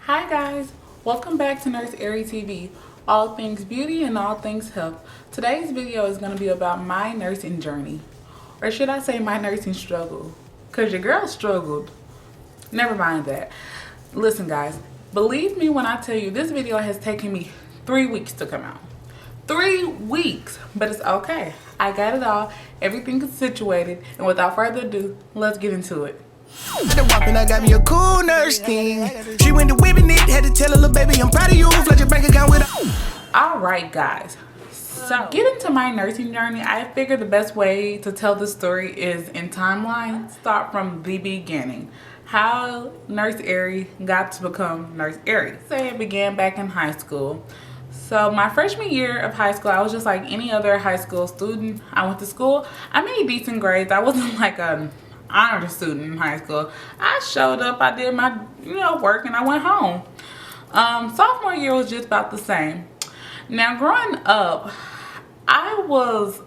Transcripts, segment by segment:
Hi guys, welcome back to Nurse Airy TV, all things beauty and all things health. Today's video is going to be about my nursing journey, or should I say my nursing struggle, because your girl struggled. Never mind that. Listen guys, believe me when I tell you this video has taken me 3 weeks to come out. 3 weeks, but it's okay. I got it all, everything is situated, and without further ado, let's get into it. I got me a cool nurse thing. She went to whipping it, had to tell her little baby I'm proud of you. Flood your bank account with a... Alright guys, so get into my nursing journey. I figured the best way to tell the story is in timeline. Start from the beginning. How Nurse Airy got to become Nurse Airy. Say it began back in high school. So my freshman year of high school, I was just like any other high school student. I went to school. I made decent grades. I wasn't like an honor student in high school. I showed up, I did my work, and I went home. Sophomore year was just about the same. Now growing up, I was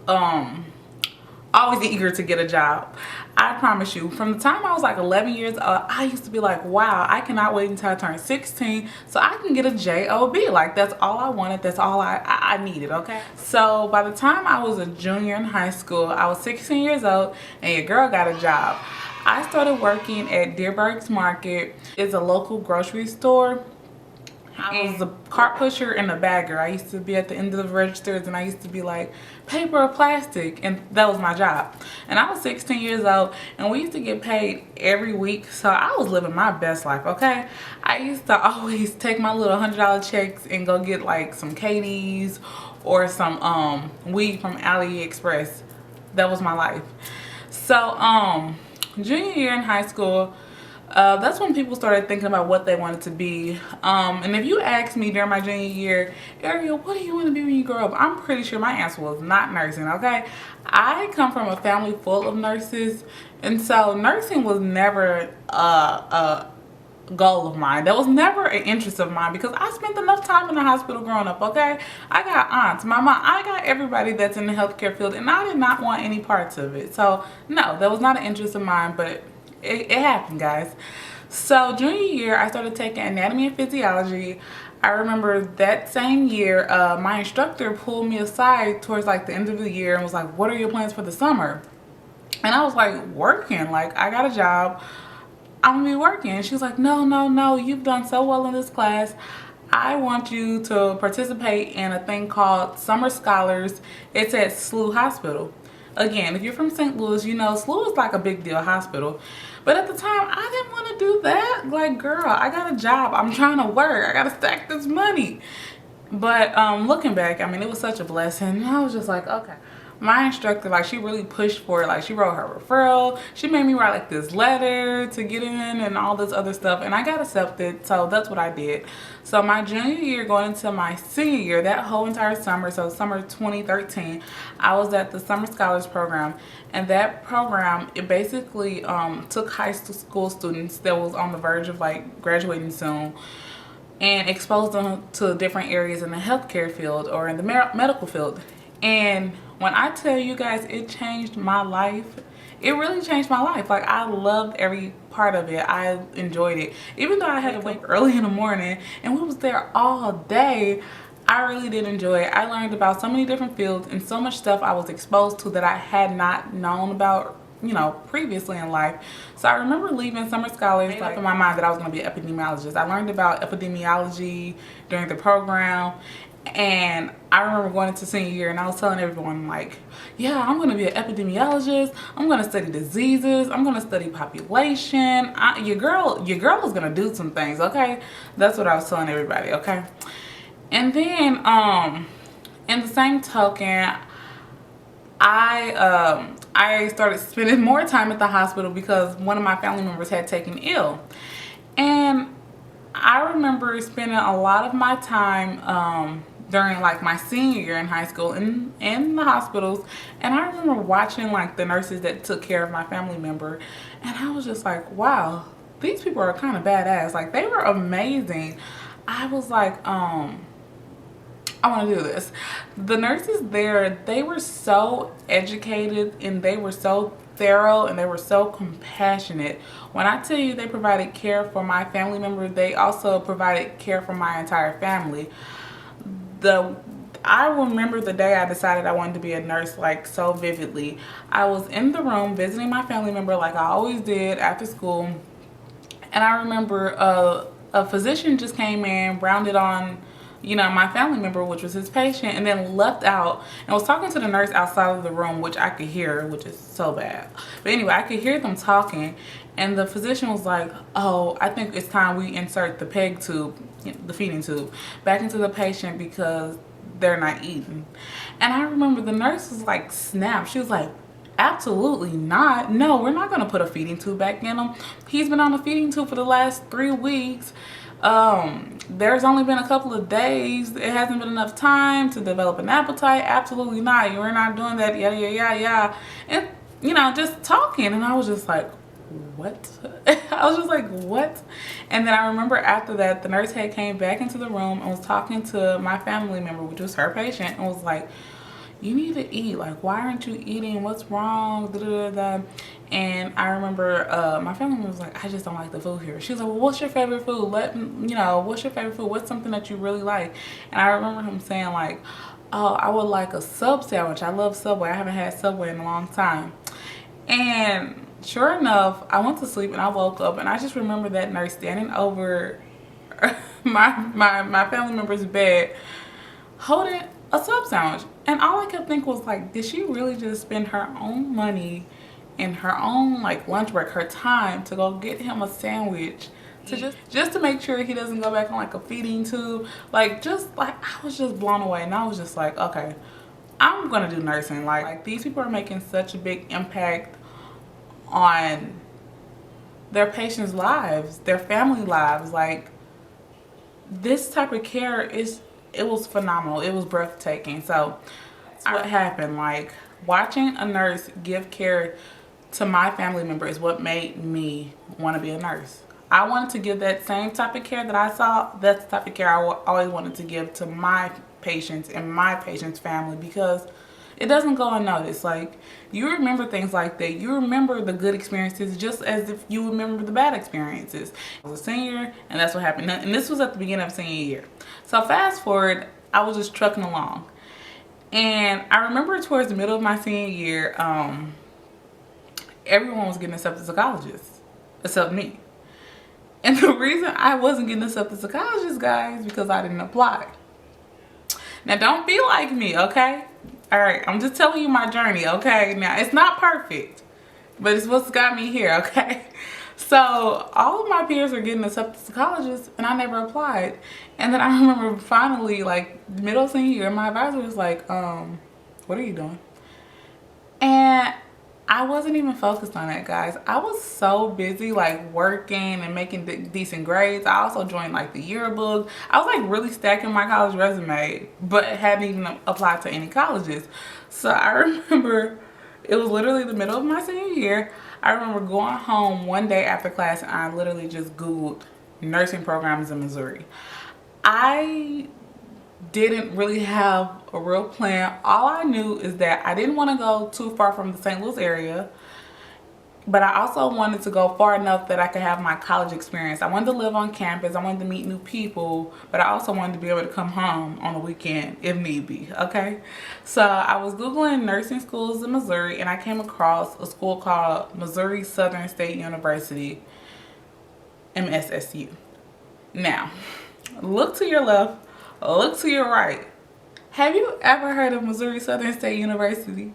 always eager to get a job. I promise you, from the time I was like 11 years old, I used to be like, wow, I cannot wait until I turn 16 so I can get a job. Like, that's all I wanted, that's all I needed, okay? So by the time I was a junior in high school, I was 16 years old and your girl got a job. I started working at Dearborg's Market. It's a local grocery store. I was a cart pusher and a bagger. I used to be at the end of the registers and I used to be like, paper or plastic, and that was my job. And I was 16 years old and we used to get paid every week, so I was living my best life, okay? I used to always take my little $100 checks and go get like some KDs or some weed from AliExpress. That was my life. So junior year in high school, that's when people started thinking about what they wanted to be. And if you asked me during my junior year, Ariel, what do you want to be when you grow up? I'm pretty sure my answer was not nursing, okay? I come from a family full of nurses, and so nursing was never a goal of mine. That was never an interest of mine because I spent enough time in the hospital growing up, okay? I got aunts, my mom, I got everybody that's in the healthcare field, and I did not want any parts of it. So, no, that was not an interest of mine, but it happened, guys. So junior year, I started taking anatomy and physiology. I remember that same year, my instructor pulled me aside towards like the end of the year and was like, what are your plans for the summer? And I was like, working. Like, I got a job, I'm gonna be working. And she was like, no, you've done so well in this class. I want you to participate in a thing called Summer Scholars. It's at SLU Hospital. Again, if you're from St. Louis, you know SLU is like a big deal hospital. But at the time, I didn't want to do that. Like, girl, I got a job. I'm trying to work. I got to stack this money. But looking back, I mean, it was such a blessing. I was just like, okay. My instructor, like, she really pushed for it. Like, she wrote her referral. She made me write like this letter to get in and all this other stuff, and I got accepted. So that's what I did. So my junior year going into my senior year, that whole entire summer, so summer 2013, I was at the Summer Scholars Program. And that program, it basically took high school students that was on the verge of like graduating soon and exposed them to different areas in the healthcare field or in the medical field. And when I tell you guys, it changed my life. It really changed my life. Like, I loved every part of it. I enjoyed it. Even though I had to wake early in the morning and we was there all day, I really did enjoy it. I learned about so many different fields and so much stuff I was exposed to that I had not known about, previously in life. So I remember leaving Summer Scholars, made up in my mind that I was going to be an epidemiologist. I learned about epidemiology during the program. And I remember going into senior year and I was telling everyone, like, yeah, I'm going to be an epidemiologist. I'm going to study diseases. I'm going to study population. Your girl is going to do some things, okay? That's what I was telling everybody, okay? And then, in the same token, I started spending more time at the hospital because one of my family members had taken ill. And I remember spending a lot of my time during like my senior year in high school in the hospitals, and I remember watching like the nurses that took care of my family member, and I was just like, wow, these people are kind of badass. Like, they were amazing. I was like, I want to do this. The nurses there, they were so educated and they were so thorough and they were so compassionate. When I tell you they provided care for my family member, they also provided care for my entire family. I remember the day I decided I wanted to be a nurse like so vividly. I was in the room visiting my family member like I always did after school, and I remember a physician just came in, rounded on, you know, my family member, which was his patient, and then left out and was talking to the nurse outside of the room, which I could hear, which is so bad. But anyway, I could hear them talking, and the physician was like, oh, I think it's time we insert the peg tube, the feeding tube, back into the patient because they're not eating. And I remember the nurse was like, snap. She was like, absolutely not. No, we're not going to put a feeding tube back in him. He's been on a feeding tube for the last 3 weeks. There's only been a couple of days. It hasn't been enough time to develop an appetite. Absolutely not. You're not doing that. Yada, yada, yada, yada. And, you know, just talking. And I was just like, what? I was just like, what? And then I remember after that, the nurse had came back into the room and was talking to my family member, which was her patient, and was like, you need to eat. Like, why aren't you eating? What's wrong? Da, da, da, da. And I remember my family member was like, I just don't like the food here. She was like, well, what's your favorite food? What's your favorite food? What's something that you really like? And I remember him saying like, oh, I would like a sub sandwich. I love Subway. I haven't had Subway in a long time. And sure enough, I went to sleep and I woke up and I just remember that nurse standing over my family member's bed holding a sub sandwich. And all I kept thinking was like, did she really just spend her own money and her own like lunch break, her time to go get him a sandwich to just to make sure he doesn't go back on like a feeding tube? Like, just like, I was just blown away. And I was just like, okay, I'm gonna do nursing. Like these people are making such a big impact on their patients' lives, their family lives. Like, this type of care it was phenomenal. It was breathtaking. So what happened, like, watching a nurse give care to my family member is what made me want to be a nurse. I wanted to give that same type of care that I saw. That's the type of care I always wanted to give to my patients and my patients' family, because it doesn't go unnoticed. Like, you remember things like that. You remember the good experiences just as if you remember the bad experiences. I was a senior, and that's what happened. And this was at the beginning of senior year. So fast forward, I was just trucking along. And I remember towards the middle of my senior year, everyone was getting accepted as psychologists, except me. And the reason I wasn't getting accepted as psychologist, guys, because I didn't apply. Now, don't be like me, okay? All right, I'm just telling you my journey, okay? Now, it's not perfect, but it's what's got me here, okay? So all of my peers were getting accepted as psychologists, and I never applied. And then I remember finally, like, middle senior year, my advisor was like, what are you doing? And I wasn't even focused on that, guys. I was so busy, like, working and making decent grades. I also joined, like, the yearbook. I was, like, really stacking my college resume, but hadn't even applied to any colleges. So I remember it was literally the middle of my senior year. I remember going home one day after class, and I literally just Googled nursing programs in Missouri. I didn't really have a real plan. All I knew is that I didn't want to go too far from the St. Louis area, but I also wanted to go far enough that I could have my college experience. I wanted to live on campus. I wanted to meet new people, but I also wanted to be able to come home on the weekend if need be, okay? So I was Googling nursing schools in Missouri, and I came across a school called Missouri Southern State University, MSSU. Now, look to your left, look to your right. Have you ever heard of Missouri Southern State University?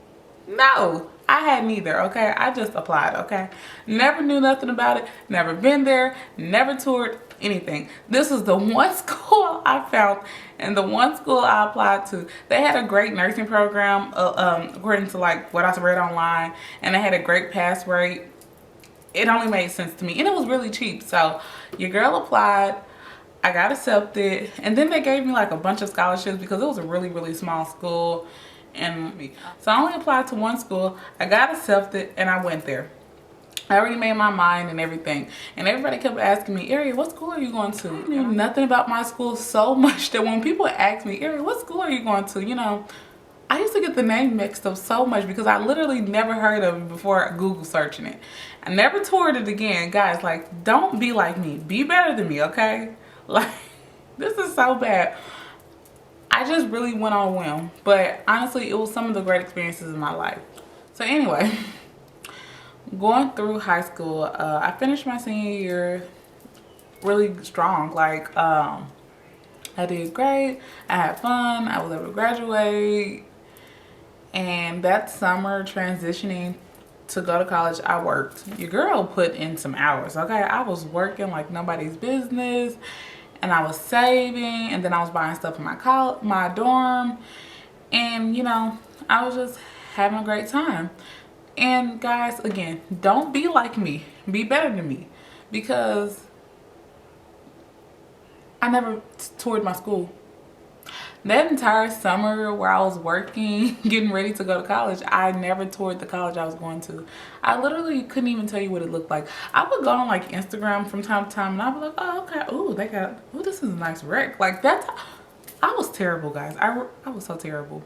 No, I hadn't either, okay? I just applied, okay? Never knew nothing about it, never been there, never toured, anything. This was the one school I found and the one school I applied to. They had a great nursing program, according to like what I read online, and they had a great pass rate. It only made sense to me, and it was really cheap. So your girl applied, I got accepted, and then they gave me like a bunch of scholarships because it was a really, really small school. And so I only applied to one school. I got accepted, and I went there. I already made my mind and everything. And everybody kept asking me, Ari, what school are you going to? I knew nothing about my school so much that when people ask me, Ari, what school are you going to? You know, I used to get the name mixed up so much because I literally never heard of it before Google searching it. I never toured it again. Guys, like, don't be like me. Be better than me, okay? Like, this is so bad. I just really went on a whim. But honestly, it was some of the great experiences in my life. So anyway, going through high school, I finished my senior year really strong. Like, I did great. I had fun. I was able to graduate. And that summer transitioning to go to college, I worked. Your girl put in some hours, okay? I was working like nobody's business, and I was saving, and then I was buying stuff for my dorm, and you know, I was just having a great time. And guys, again, don't be like me. Be better than me, because I never toured my school. That entire summer where I was working, getting ready to go to college, I never toured the college I was going to. I literally couldn't even tell you what it looked like. I would go on like Instagram from time to time and I'd be like, oh, okay, ooh, this is a nice wreck. Like I was terrible, guys. I was so terrible.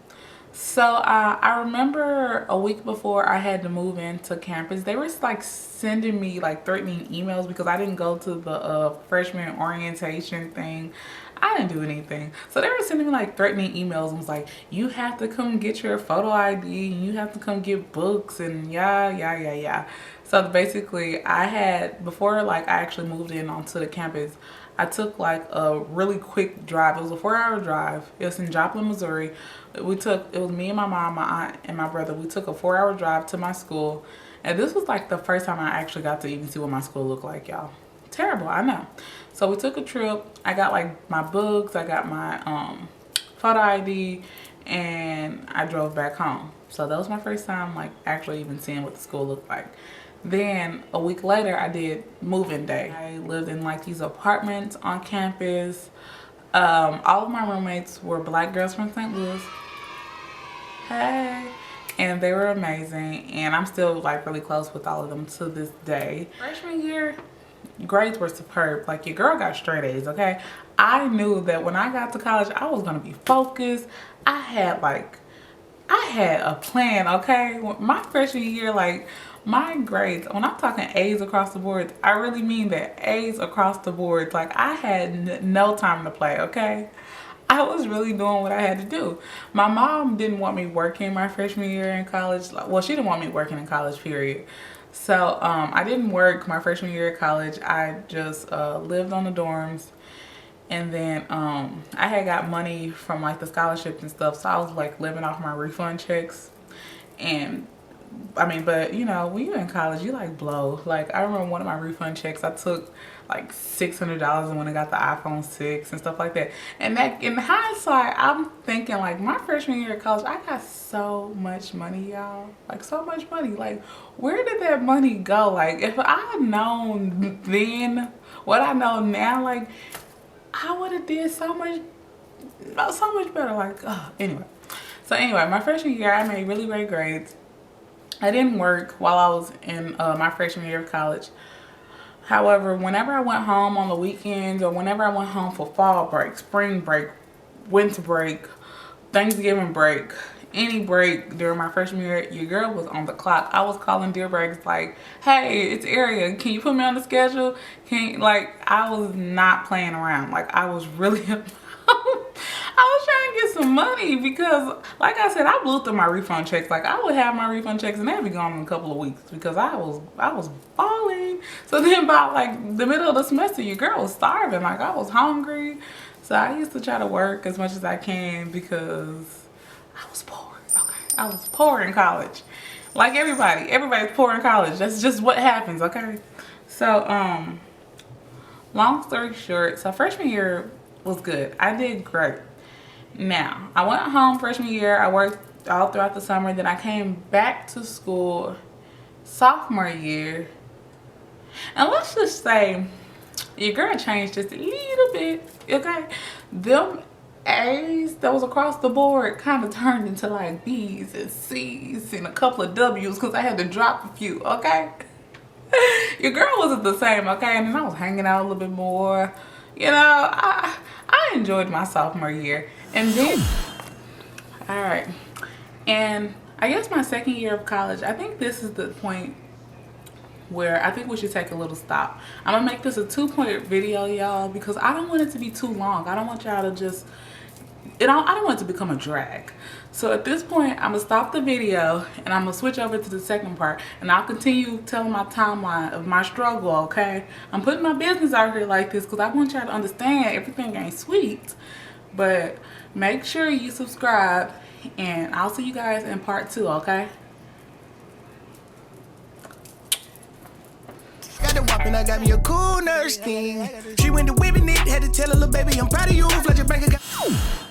So I remember a week before I had to move into campus, they were like sending me like threatening emails because I didn't go to the freshman orientation thing. I didn't do anything. So they were sending me like threatening emails and was like, you have to come get your photo ID and you have to come get books and yeah. So basically before like I actually moved in onto the campus, I took like a really quick drive. It was a 4-hour drive. It was in Joplin, Missouri. It was me and my mom, my aunt, and my brother. We took a 4-hour drive to my school. And this was like the first time I actually got to even see what my school looked like, y'all. Terrible, I know. So we took a trip. I got like my books, I got my photo ID, and I drove back home. So that was my first time like actually even seeing what the school looked like. Then a week later, I did move-in day. I lived in like these apartments on campus. All of my roommates were black girls from St. Louis. Hey. And they were amazing. And I'm still like really close with all of them to this day. Freshman year, grades were superb. Like, your girl got straight A's, okay? I knew that when I got to college, I was gonna be focused. I had a plan, okay? My freshman year, like, my grades, when I'm talking A's across the board, I really mean that. A's across the board. Like, I had no time to play, okay? I was really doing what I had to do. My mom didn't want me working my freshman year in college. Well, she didn't want me working in college, period. So I didn't work my freshman year at college. I just lived on the dorms. And then I had got money from like the scholarships and stuff. So I was like living off my refund checks. And I mean, but you know, when you're in college, you like blow. Like, I remember one of my refund checks, I took like $600 and when I got the iPhone 6 and stuff like that. And that, in hindsight, I'm thinking like my freshman year of college, I got so much money, y'all. Like, so much money. Like, where did that money go? Like, if I had known then what I know now, like, I would have did so much better. Like, anyway. So anyway, my freshman year, I made really great grades. I didn't work while I was in my freshman year of college. However, whenever I went home on the weekends or whenever I went home for fall break, spring break, winter break, Thanksgiving break, any break during my freshman year, your girl was on the clock. I was calling deal breaks like, hey, it's Aria. Can you put me on the schedule? I was not playing around. Like, I was really... I was trying to get some money because, like I said, I blew through my refund checks. Like, I would have my refund checks and they'd be gone in a couple of weeks because I was balling. So then by like the middle of the semester, your girl was starving. Like, I was hungry. So I used to try to work as much as I can because I was poor. Okay, I was poor in college. Like everybody's poor in college. That's just what happens. Okay, so long story short, so freshman year was good. I did great. Now, I went home freshman year. I worked all throughout the summer. Then I came back to school sophomore year. And let's just say your girl changed just a little bit, okay? Them A's that was across the board kind of turned into like B's and C's and a couple of W's because I had to drop a few, okay? Your girl wasn't the same, okay? And then I was hanging out a little bit more. You know, I enjoyed my sophomore year. And then, all right, And I guess my second year of college, I think this is the point where I think we should take a little stop. I'm gonna make this a 2-part video, y'all, because I don't want it to be too long. I don't want y'all to just, I don't want it to become a drag. So at this point, I'm gonna stop the video and I'm gonna switch over to the second part, and I'll continue telling my timeline of my struggle, okay? I'm putting my business out here like this because I want y'all to understand everything ain't sweet. But make sure you subscribe, and I'll see you guys in part 2, okay? Got the whopping, I got me a cool nurse thing. She went to whipping it, had to tell her little baby, I'm proud of you, flush your bank account.